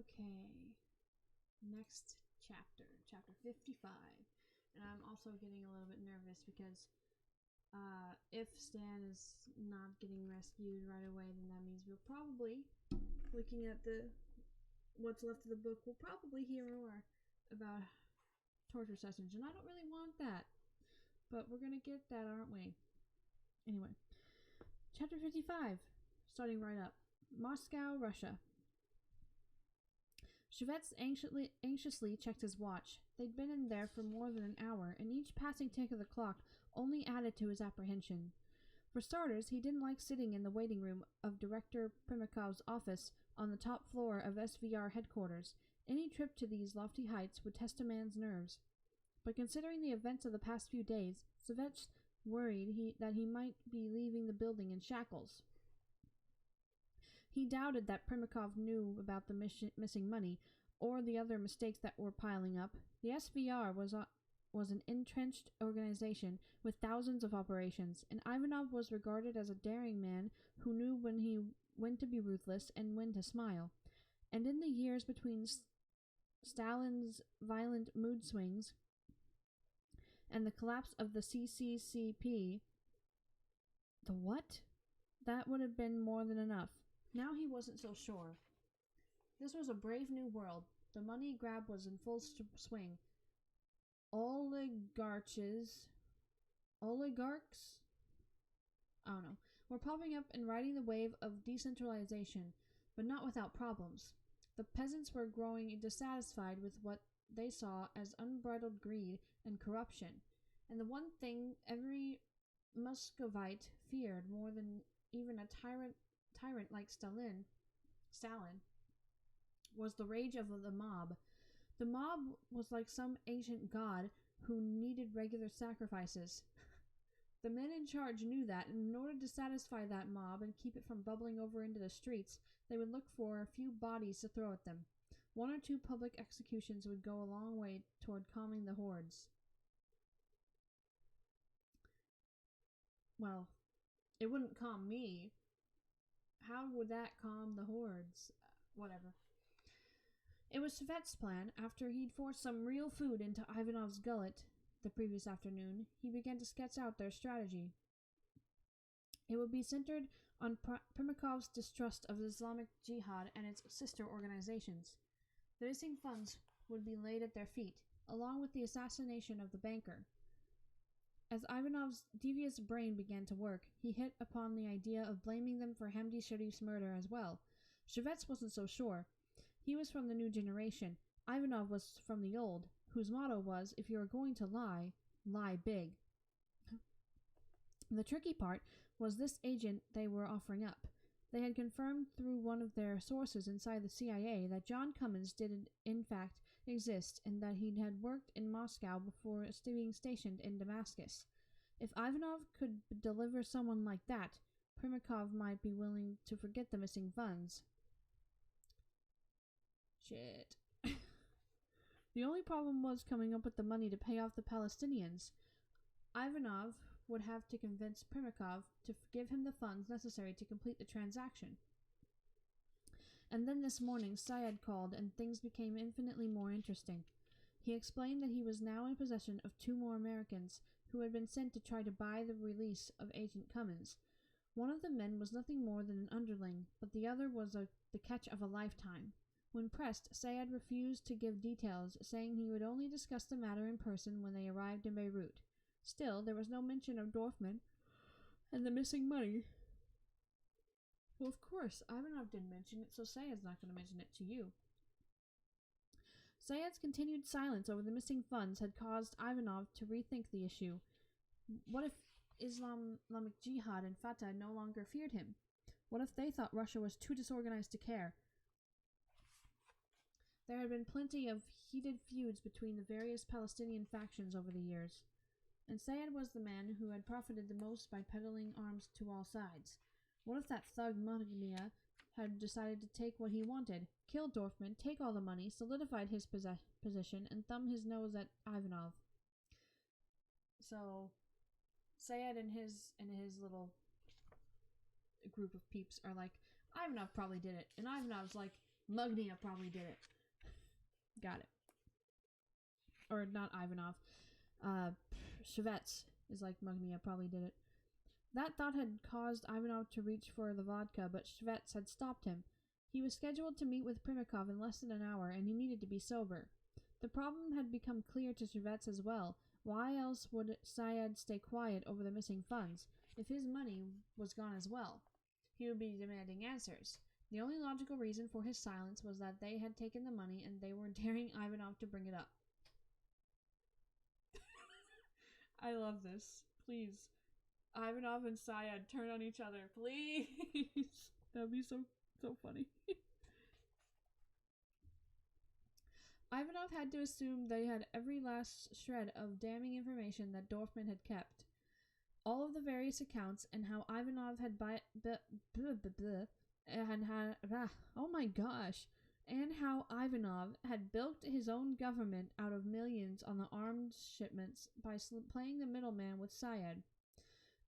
Okay. Next chapter. Chapter 55. And I'm also getting a little bit nervous because if Stan is not getting rescued right away, then that means we'll probably, looking at what's left of the book, we'll probably hear more about torture sessions. And I don't really want that. But we're gonna get that, aren't we? Anyway. Chapter 55. Starting right up. Moscow, Russia. Shvets anxiously checked his watch. They'd been in there for more than an hour, and each passing tick of the clock only added to his apprehension. For starters, he didn't like sitting in the waiting room of Director Primakov's office on the top floor of SVR headquarters. Any trip to these lofty heights would test a man's nerves. But considering the events of the past few days, Shvets worried that he might be leaving the building in shackles. He doubted that Primakov knew about the missing money or the other mistakes that were piling up. The SVR was an entrenched organization with thousands of operations, and Ivanov was regarded as a daring man who knew when to be ruthless and when to smile. And in the years between Stalin's violent mood swings and the collapse of the CCCP, the what? That would have been more than enough. Now he wasn't so sure. This was a brave new world. The money grab was in full swing. Oligarchs, I don't know, were popping up and riding the wave of decentralization, but not without problems. The peasants were growing dissatisfied with what they saw as unbridled greed and corruption, and the one thing every Muscovite feared more than even a tyrant like Stalin was the rage of the mob. The mob was like some ancient god who needed regular sacrifices. The men in charge knew that, and in order to satisfy that mob and keep it from bubbling over into the streets, they would look for a few bodies to throw at them. 1 or 2 public executions would go a long way toward calming the hordes. Well, it wouldn't calm me. How would that calm the hordes? Whatever. It was Shvets' plan. After he'd forced some real food into Ivanov's gullet the previous afternoon, he began to sketch out their strategy. It would be centered on Primakov's distrust of the Islamic Jihad and its sister organizations. The missing funds would be laid at their feet, along with the assassination of the banker. As Ivanov's devious brain began to work, he hit upon the idea of blaming them for Hamdi Sharif's murder as well. Shvets wasn't so sure. He was from the new generation. Ivanov was from the old, whose motto was, if you are going to lie, lie big. The tricky part was this agent they were offering up. They had confirmed through one of their sources inside the CIA that John Cummins did in fact exist and that he had worked in Moscow before being stationed in Damascus. If Ivanov could deliver someone like that, Primakov might be willing to forget the missing funds. Shit. The only problem was coming up with the money to pay off the Palestinians. Ivanov would have to convince Primakov to give him the funds necessary to complete the transaction. And then this morning, Syed called, and things became infinitely more interesting. He explained that he was now in possession of 2 more Americans who had been sent to try to buy the release of Agent Cummins. One of the men was nothing more than an underling, but the other was the catch of a lifetime. When pressed, Syed refused to give details, saying he would only discuss the matter in person when they arrived in Beirut. Still, there was no mention of Dorfman and the missing money. Well, of course, Ivanov didn't mention it, so Syed's not going to mention it to you. Syed's continued silence over the missing funds had caused Ivanov to rethink the issue. What if Islamic Jihad and Fatah no longer feared him? What if they thought Russia was too disorganized to care? There had been plenty of heated feuds between the various Palestinian factions over the years, and Syed was the man who had profited the most by peddling arms to all sides. What if that thug Monogmia had decided to take what he wanted, kill Dorfman, take all the money, solidified his position, and thumb his nose at Ivanov? So, Syed and his little group of peeps are like, Ivanov probably did it, and Ivanov's like, Mugnia probably did it. Got it. Or not Ivanov. Shvets is like Mugnia probably did it. That thought had caused Ivanov to reach for the vodka, but Shvets had stopped him. He was scheduled to meet with Primakov in less than an hour, and he needed to be sober. The problem had become clear to Shvets as well. Why else would Syed stay quiet over the missing funds? If his money was gone as well, he would be demanding answers. The only logical reason for his silence was that they had taken the money and they were daring Ivanov to bring it up. I love this. Please. Ivanov and Syed turn on each other. Please. That'd be so funny. Ivanov had to assume they had every last shred of damning information that Dorfman had kept. All of the various accounts and how Ivanov had and how Ivanov had bilked his own government out of millions on the arms shipments by playing the middleman with Syed.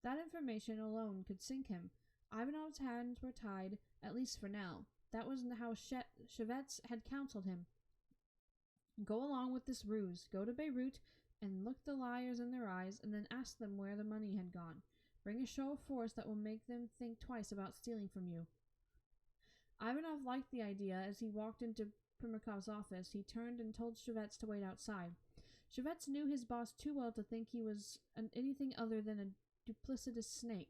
That information alone could sink him. Ivanov's hands were tied, at least for now. That was how Shvets had counseled him. Go along with this ruse. Go to Beirut and look the liars in their eyes and then ask them where the money had gone. Bring a show of force that will make them think twice about stealing from you. Ivanov liked the idea. As he walked into Primakov's office, he turned and told Shvets to wait outside. Shvets knew his boss too well to think he was anything other than a duplicitous snake.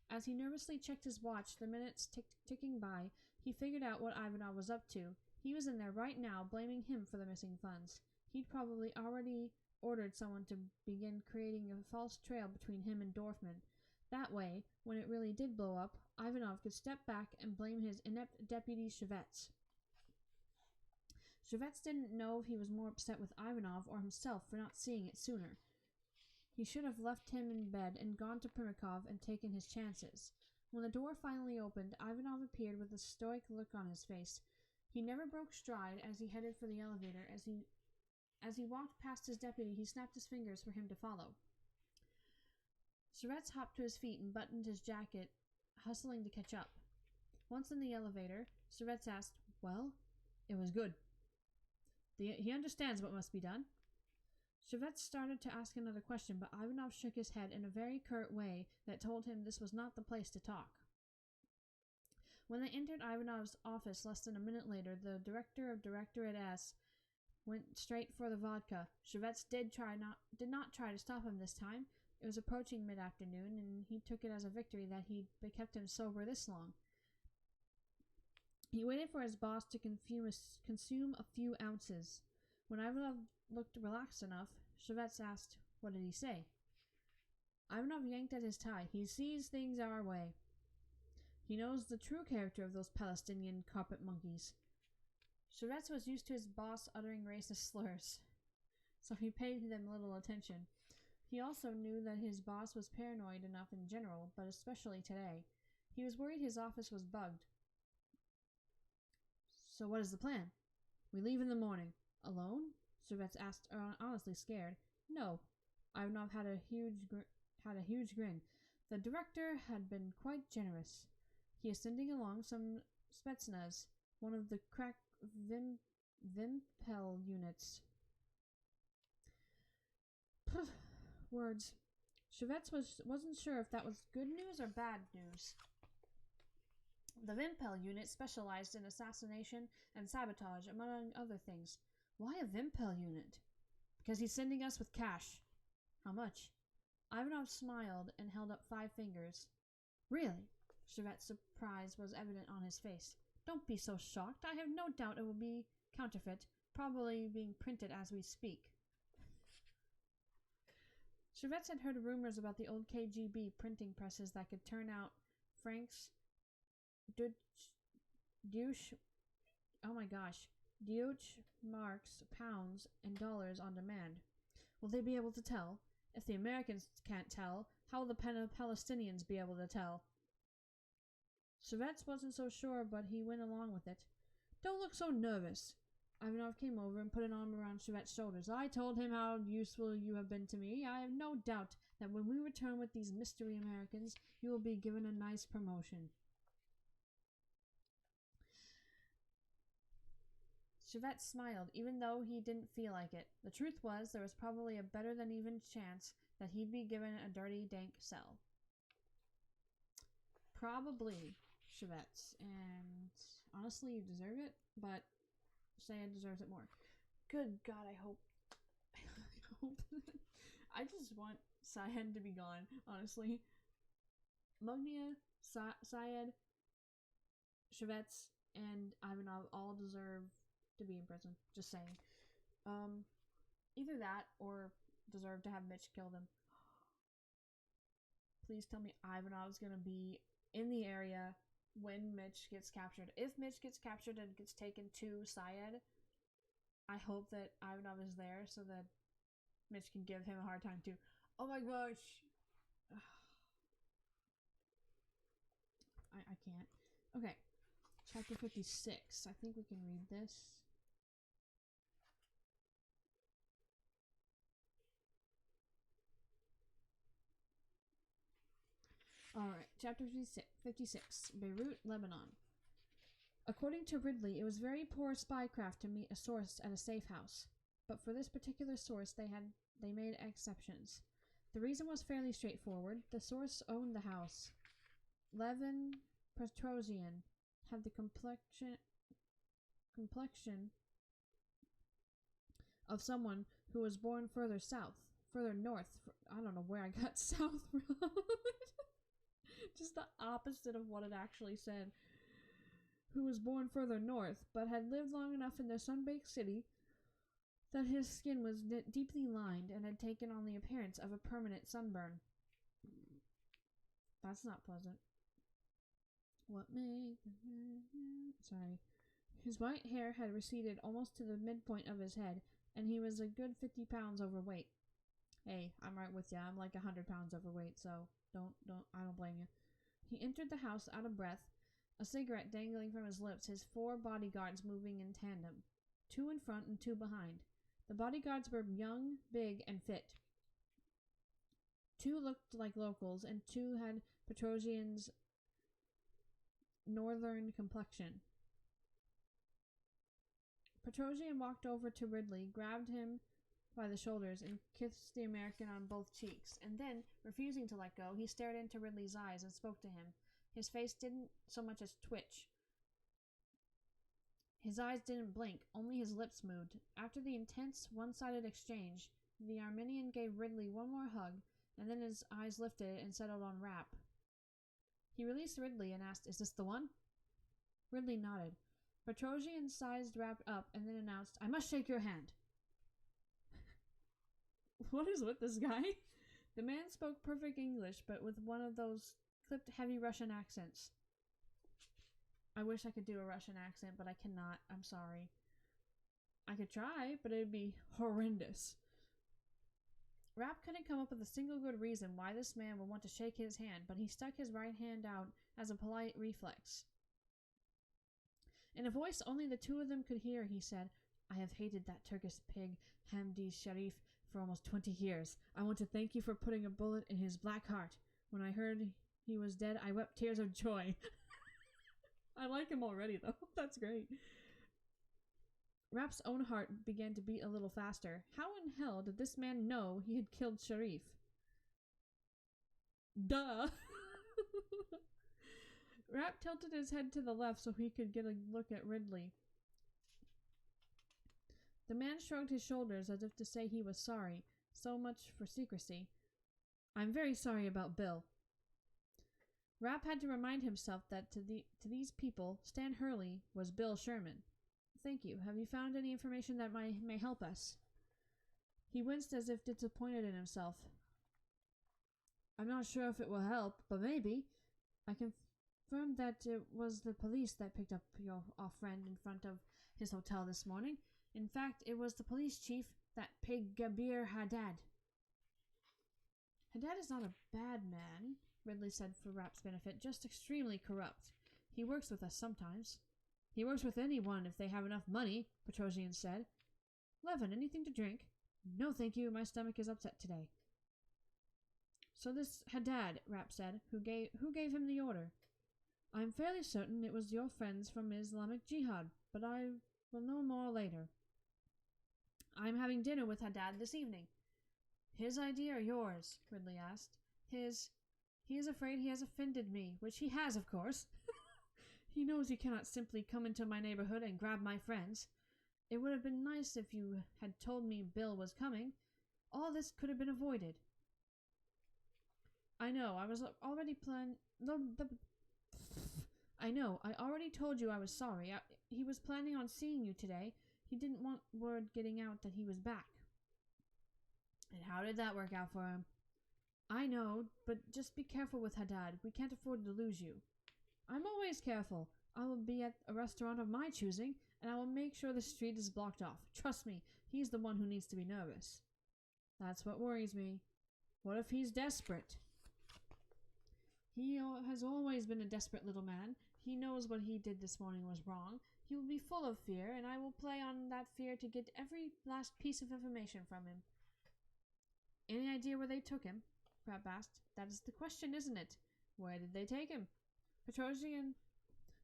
As he nervously checked his watch, the minutes ticking by, he figured out what Ivanov was up to. He was in there right now, blaming him for the missing funds. He'd probably already ordered someone to begin creating a false trail between him and Dorfman. That way, when it really did blow up, Ivanov could step back and blame his inept deputy Shvets. Shvets didn't know if he was more upset with Ivanov or himself for not seeing it sooner. He should have left him in bed and gone to Primakov and taken his chances. When the door finally opened, Ivanov appeared with a stoic look on his face. He never broke stride as he headed for the elevator. As he walked past his deputy, he snapped his fingers for him to follow. Shvets hopped to his feet and buttoned his jacket, hustling to catch up. Once in the elevator, Shvets asked, "Well, it was good. He understands what must be done." Shvets started to ask another question, but Ivanov shook his head in a very curt way that told him this was not the place to talk. When they entered Ivanov's office less than a minute later, the director of Directorate S went straight for the vodka. Shvets did not try to stop him this time. It was approaching mid-afternoon, and he took it as a victory that he'd kept him sober this long. He waited for his boss to consume a few ounces. When Ivanov looked relaxed enough, Shvets asked, "What did he say?" Ivanov yanked at his tie. "He sees things our way. He knows the true character of those Palestinian carpet monkeys." Shvets was used to his boss uttering racist slurs, so he paid them little attention. He also knew that his boss was paranoid enough in general, but especially today. He was worried his office was bugged. "So what is the plan?" "We leave in the morning." "Alone?" Shvets asked, honestly scared. "No." Ivanov had a huge grin. The director had been quite generous. He is sending along some Spetsnaz, one of the crack Vimpel units. Words. Shvets wasn't sure if that was good news or bad news. The Vimpel unit specialized in assassination and sabotage, among other things. Why a Vimpel unit? Because he's sending us with cash. How much? Ivanov smiled and held up 5 fingers. Really? Shvets' surprise was evident on his face. Don't be so shocked. I have no doubt it will be counterfeit, probably being printed as we speak. Shvets had heard rumors about the old KGB printing presses that could turn out francs, marks, pounds, and dollars on demand. Will they be able to tell? If the Americans can't tell, how will the Palestinians be able to tell? Shvets wasn't so sure, but he went along with it. Don't look so nervous. Ivanov came over and put an arm around Shvets' shoulders. I told him how useful you have been to me. I have no doubt that when we return with these mystery Americans, you will be given a nice promotion. Shvets smiled, even though he didn't feel like it. The truth was, there was probably a better than even chance that he'd be given a dirty, dank cell. Probably, Shvets. And honestly, you deserve it, but Sayed deserves it more. Good God, I hope. I just want Syed to be gone, honestly. Mugnia, Syed, Shvets, and Ivanov all deserve to be in prison. Just saying. Either that or deserve to have Mitch kill them. Please tell me Ivanov's gonna be in the area when Mitch gets captured. If Mitch gets captured and gets taken to Syed, I hope that Ivanov is there so that Mitch can give him a hard time too. Oh my gosh. I can't. Okay. Chapter 56. I think we can read this. Alright, chapter 56. Beirut, Lebanon. According to Ridley, it was very poor spycraft to meet a source at a safe house. But for this particular source, they made exceptions. The reason was fairly straightforward. The source owned the house. Levin Petrosian had the complexion of someone who was born further north. I don't know where I got south from. Just the opposite of what it actually said. Who was born further north, but had lived long enough in the sun-baked city that his skin was deeply lined and had taken on the appearance of a permanent sunburn. That's not pleasant. Sorry. His white hair had receded almost to the midpoint of his head, and he was a good 50 pounds overweight. Hey, I'm right with ya. I'm like 100 pounds overweight, so I don't blame you. He entered the house out of breath, a cigarette dangling from his lips, his 4 bodyguards moving in tandem, 2 in front and 2 behind. The bodyguards were young, big, and fit. 2 looked like locals, and 2 had Petrosian's northern complexion. Petrosian walked over to Ridley, grabbed him by the shoulders, and kissed the American on both cheeks, and then, refusing to let go, he stared into Ridley's eyes and spoke to him. His face didn't so much as twitch. His eyes didn't blink, only his lips moved. After the intense, one-sided exchange, the Armenian gave Ridley one more hug, and then his eyes lifted and settled on Rapp. He released Ridley and asked, "Is this the one?" Ridley nodded. Petrosian sized Rapp up and then announced, "I must shake your hand." What is with this guy? The man spoke perfect English, but with one of those clipped heavy Russian accents. I wish I could do a Russian accent, but I cannot. I'm sorry. I could try, but it would be horrendous. Rapp couldn't come up with a single good reason why this man would want to shake his hand, but he stuck his right hand out as a polite reflex. In a voice only the 2 of them could hear, he said, "I have hated that Turkish pig, Hamdi Sharif, for almost 20 years. I want to thank you for putting a bullet in his black heart. When I heard he was dead, I wept tears of joy." I like him already, though. That's great. Rapp's own heart began to beat a little faster. How in hell did this man know he had killed Sharif? Duh! Rapp tilted his head to the left so he could get a look at Ridley. The man shrugged his shoulders as if to say he was sorry. So much for secrecy. "I'm very sorry about Bill." Rapp had to remind himself that to these people, Stan Hurley was Bill Sherman. "Thank you. Have you found any information that may help us?" He winced as if disappointed in himself. "I'm not sure if it will help, but maybe. I confirmed that it was the police that picked up your friend in front of his hotel this morning. In fact, it was the police chief, that pig Gabir Haddad." "Haddad is not a bad man," Ridley said for Rapp's benefit, "just extremely corrupt. He works with us sometimes." "He works with anyone if they have enough money," Petrosian said. "Levin, anything to drink?" "No, thank you. My stomach is upset today." "So this Haddad," Rapp said, who gave him the order?" "I'm fairly certain it was your friends from Islamic Jihad, but I We'll know more later. I'm having dinner with Haddad this evening. His idea or yours? Ridley asked. His. He is afraid he has offended me, which he has, of course. He knows he cannot simply come into my neighborhood and grab my friends. It would have been nice if you had told me Bill was coming. All this could have been avoided. I know, I was already I know, I already told you I was sorry. He was planning on seeing you today. He didn't want word getting out that he was back. And how did that work out for him? I know, but just be careful with Haddad. We can't afford to lose you. I'm always careful. I will be at a restaurant of my choosing, and I will make sure the street is blocked off. Trust me, he's the one who needs to be nervous. That's what worries me. What if he's desperate? He has always been a desperate little man. He knows what he did this morning was wrong. He will be full of fear, and I will play on that fear to get every last piece of information from him. Any idea where they took him? Crab asked. That is the question, isn't it? Where did they take him? Petrosian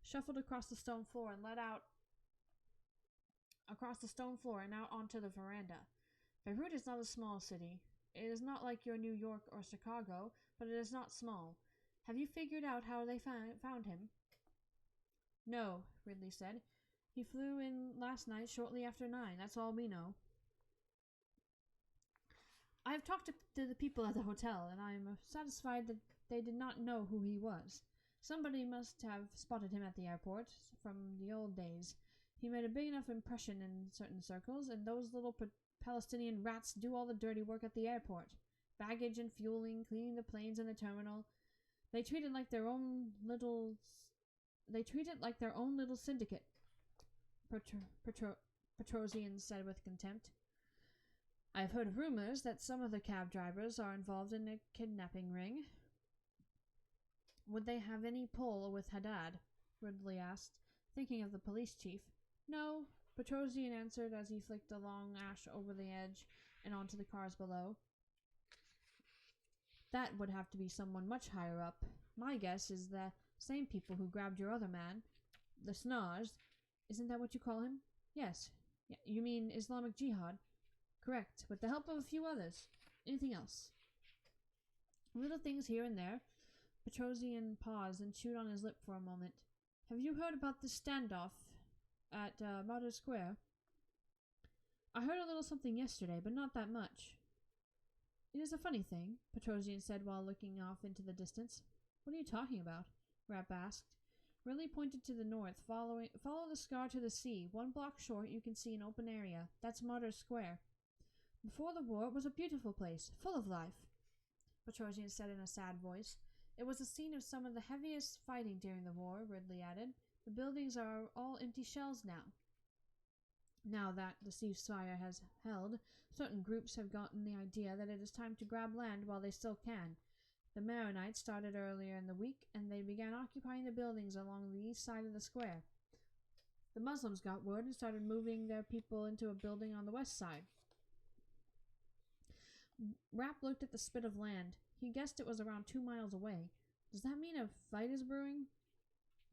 shuffled across the stone floor and led out across the stone floor and out onto the veranda. Beirut is not a small city. It is not like your New York or Chicago, but it is not small. Have you figured out how they found him? No, Ridley said. He flew in last night shortly after 9. That's all we know. I have talked to the people at the hotel, and I am satisfied that they did not know who he was. Somebody must have spotted him at the airport from the old days. He made a big enough impression in certain circles, and those little Palestinian rats do all the dirty work at the airport. Baggage and fueling, cleaning the planes in the terminal. They treat it like their own little syndicate, Petrosian said with contempt. I have heard rumors that some of the cab drivers are involved in a kidnapping ring. Would they have any pull with Haddad? Ridley asked, thinking of the police chief. No, Petrosian answered as he flicked a long ash over the edge and onto the cars below. That would have to be someone much higher up. My guess is the same people who grabbed your other man, the Snars. Isn't that what you call him? Yes. You mean Islamic Jihad? Correct, with the help of a few others. Anything else? Little things here and there. Petrosian paused and chewed on his lip for a moment. Have you heard about this standoff at Martyr Square? I heard a little something yesterday, but not that much. It is a funny thing, Petrosian said while looking off into the distance. What are you talking about? Rapp asked. Ridley pointed to the north. Follow the scar to the sea. 1 block short you can see an open area. That's Martyr Square. Before the war, it was a beautiful place, full of life, Petrosian said in a sad voice. It was the scene of some of the heaviest fighting during the war, Ridley added. The buildings are all empty shells now. Now that the ceasefire has held, certain groups have gotten the idea that it is time to grab land while they still can. The Maronites started earlier in the week, and they began occupying the buildings along the east side of the square. The Muslims got word and started moving their people into a building on the west side. Rapp looked at the spit of land. He guessed it was around 2 miles away. Does that mean a fight is brewing?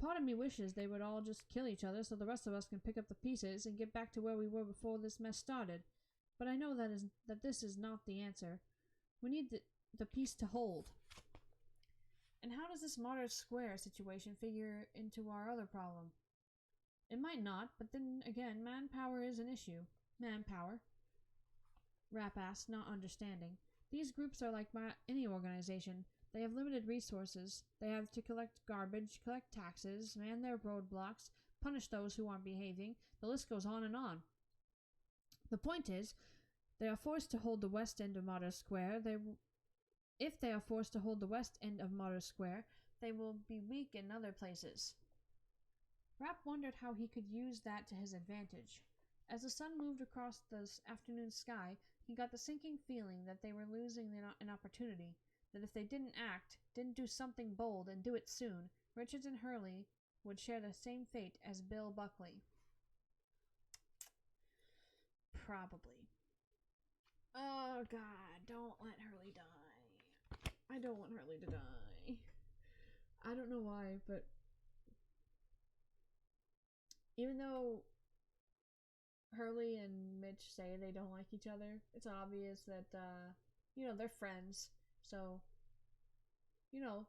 Part of me wishes they would all just kill each other so the rest of us can pick up the pieces and get back to where we were before this mess started. But I know that this is not the answer. We need the peace to hold. And how does this Martyr Square situation figure into our other problem? It might not, but then again, manpower is an issue. Manpower? Rapp asked, not understanding. These groups are like any organization. They have limited resources. They have to collect garbage, collect taxes, man their roadblocks, punish those who aren't behaving. The list goes on and on. The point is, they are forced to hold the west end of Martyr Square. If they are forced to hold the west end of Martyr Square, they will be weak in other places. Rapp wondered how he could use that to his advantage. As the sun moved across the afternoon sky, he got the sinking feeling that they were losing an opportunity, that if they didn't do something bold and do it soon, Richards and Hurley would share the same fate as Bill Buckley. Probably. Oh, God, don't let Hurley die. I don't want Hurley to die. I don't know why, but even though Hurley and Mitch say they don't like each other. It's obvious that, they're friends. So, you know,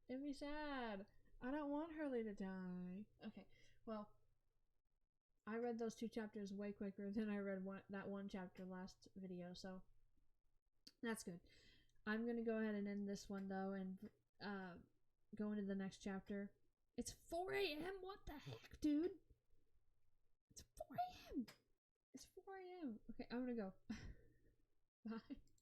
it'd be sad. I don't want Hurley to die. Okay, well, I read those 2 chapters way quicker than I read that one chapter last video, so that's good. I'm gonna go ahead and end this one though, and go into the next chapter. It's 4 a.m. What the heck, dude? It's 4 a.m. It's 4 a.m. Okay, I'm gonna go. Bye.